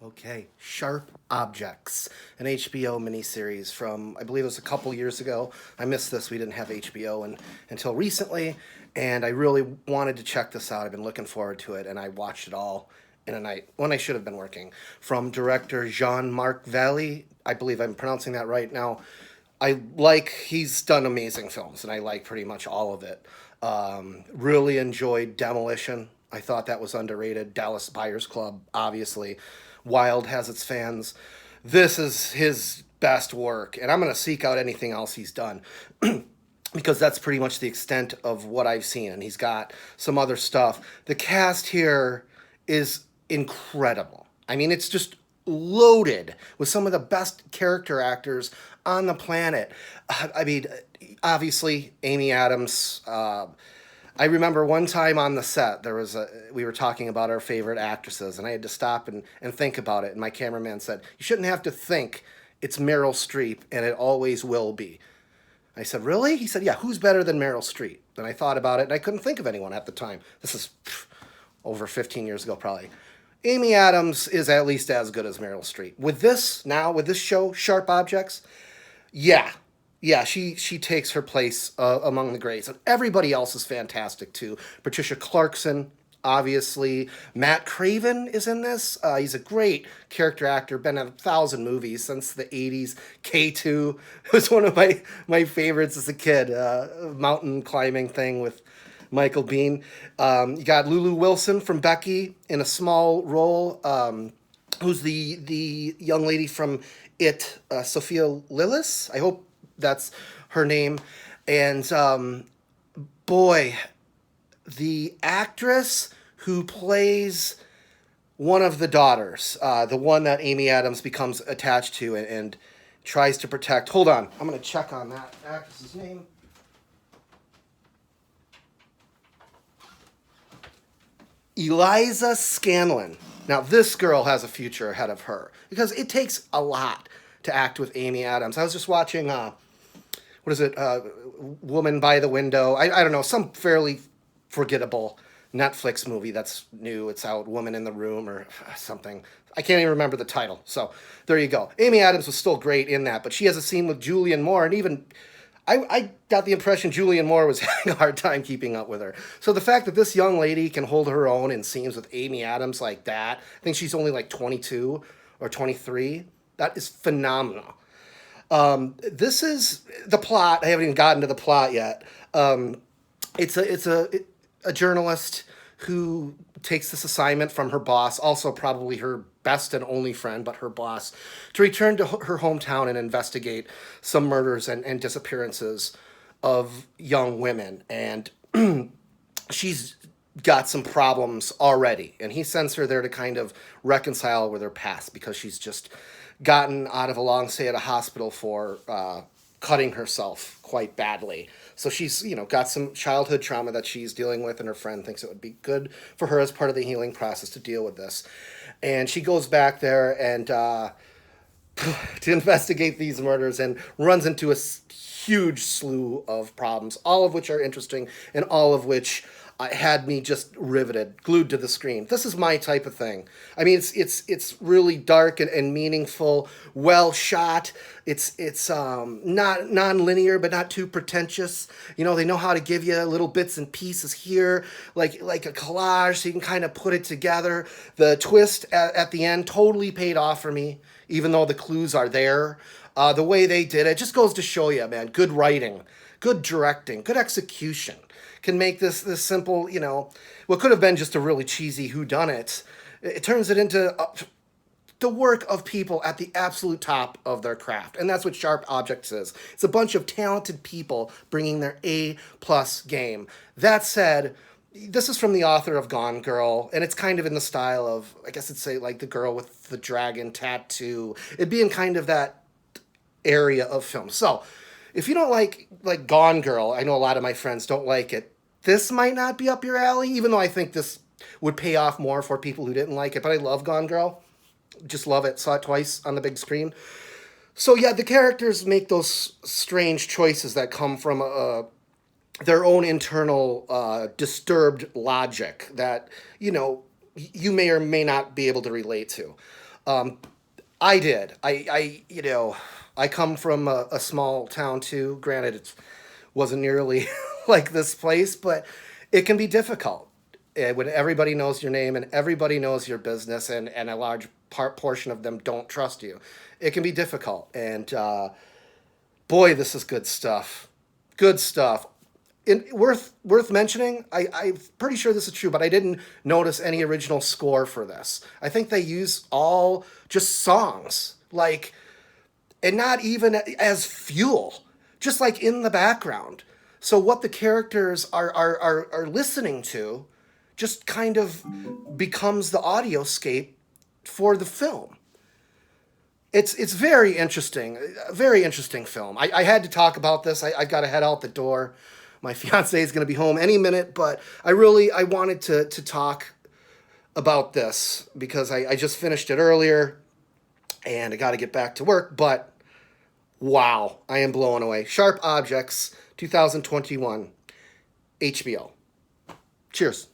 Okay, Sharp Objects, an HBO miniseries from, I believe it was a couple years ago. I missed this. We didn't have HBO until recently, and I really wanted to check this out. I've been looking forward to it, and I watched it all in a night when I should have been working. From director Jean-Marc Vallée, I believe I'm pronouncing that right now. He's done amazing films, and I like pretty much all of it. Really enjoyed Demolition. I thought that was underrated. Dallas Buyers Club, obviously. Wild has its fans. This is his best work, and I'm going to seek out anything else he's done because that's pretty much the extent of what I've seen. And he's got some other stuff. The cast here is incredible. I mean, it's just loaded with some of the best character actors on the planet. I mean, obviously, Amy Adams. I remember one time on the set, we were talking about our favorite actresses, and I had to stop and think about it. And my cameraman said, "You shouldn't have to think. It's Meryl Streep, and it always will be." I said, "Really?" He said, "Yeah, who's better than Meryl Streep?" And I thought about it, and I couldn't think of anyone at the time. This is over 15 years ago, probably. Amy Adams is at least as good as Meryl Streep. With this show, Sharp Objects, yeah, yeah, she takes her place among the greats, and everybody else is fantastic too. Patricia Clarkson, obviously. Matt Craven is in this. He's a great character actor. Been in 1,000 movies since the '80s. K2 was one of my favorites as a kid. Mountain climbing thing with Michael Bean. You got Lulu Wilson from Becky in a small role. Who's the young lady from It? Sophia Lillis. I hope that's her name. And boy, the actress who plays one of the daughters, the one that Amy Adams becomes attached to and tries to protect. Hold on, I'm going to check on that actress's name. Eliza Scanlon. Now, this girl has a future ahead of her because it takes a lot to act with Amy Adams. I was just watching, what is it, Woman by the Window. I don't know, some fairly forgettable Netflix movie that's new. It's out, Woman in the Room or something. I can't even remember the title. So there you go. Amy Adams was still great in that, but she has a scene with Julianne Moore, and even I got the impression Julianne Moore was having a hard time keeping up with her. So the fact that this young lady can hold her own in scenes with Amy Adams like that, I think she's only like 22 or 23. That is phenomenal. This is the plot. I haven't even gotten to the plot yet. It's a journalist who takes this assignment from her boss, also probably her best and only friend, but her boss, to return to her hometown and investigate some murders and disappearances of young women. And she's got some problems already. And he sends her there to kind of reconcile with her past because she's just gotten out of a long stay at a hospital for cutting herself quite badly. So she's, got some childhood trauma that she's dealing with, and her friend thinks it would be good for her as part of the healing process to deal with this. And she goes back there and to investigate these murders and runs into a huge slew of problems, all of which are interesting and all of which had me just riveted, glued to the screen. This is my type of thing. I mean, it's really dark and meaningful, well shot. It's not non-linear, but not too pretentious. They know how to give you little bits and pieces here, like a collage, so you can kind of put it together. The twist at the end totally paid off for me, even though the clues are there. The way they did it just goes to show you, man. Good writing, good directing, good execution can make this simple, what could have been just a really cheesy whodunit. It turns it into the work of people at the absolute top of their craft. And that's what Sharp Objects is. It's a bunch of talented people bringing their A+ game. That said, this is from the author of Gone Girl, and it's kind of in the style of, I guess it'd say, like the girl with the dragon tattoo. It'd be in kind of that area of film. So, if you don't like Gone Girl, I know a lot of my friends don't like it. This might not be up your alley, even though I think this would pay off more for people who didn't like it. But I love Gone Girl. Just love it. Saw it twice on the big screen. So yeah, the characters make those strange choices that come from their own internal disturbed logic that you may or may not be able to relate to. I did. I come from a small town too. Granted, it wasn't nearly like this place, but it can be difficult when everybody knows your name and everybody knows your business, and a large portion of them don't trust you. It can be difficult, and boy, this is good stuff. Good stuff. Worth mentioning. I'm pretty sure this is true, but I didn't notice any original score for this. I think they use all just songs, like, and not even as fuel, just like in the background. So what the characters are listening to just kind of becomes the audioscape for the film. It's very interesting film. I had to talk about this. I got to head out the door. My fiance is going to be home any minute, but I wanted to talk about this because I just finished it earlier and I got to get back to work. But wow, I am blown away. Sharp Objects, 2021, HBO. Cheers.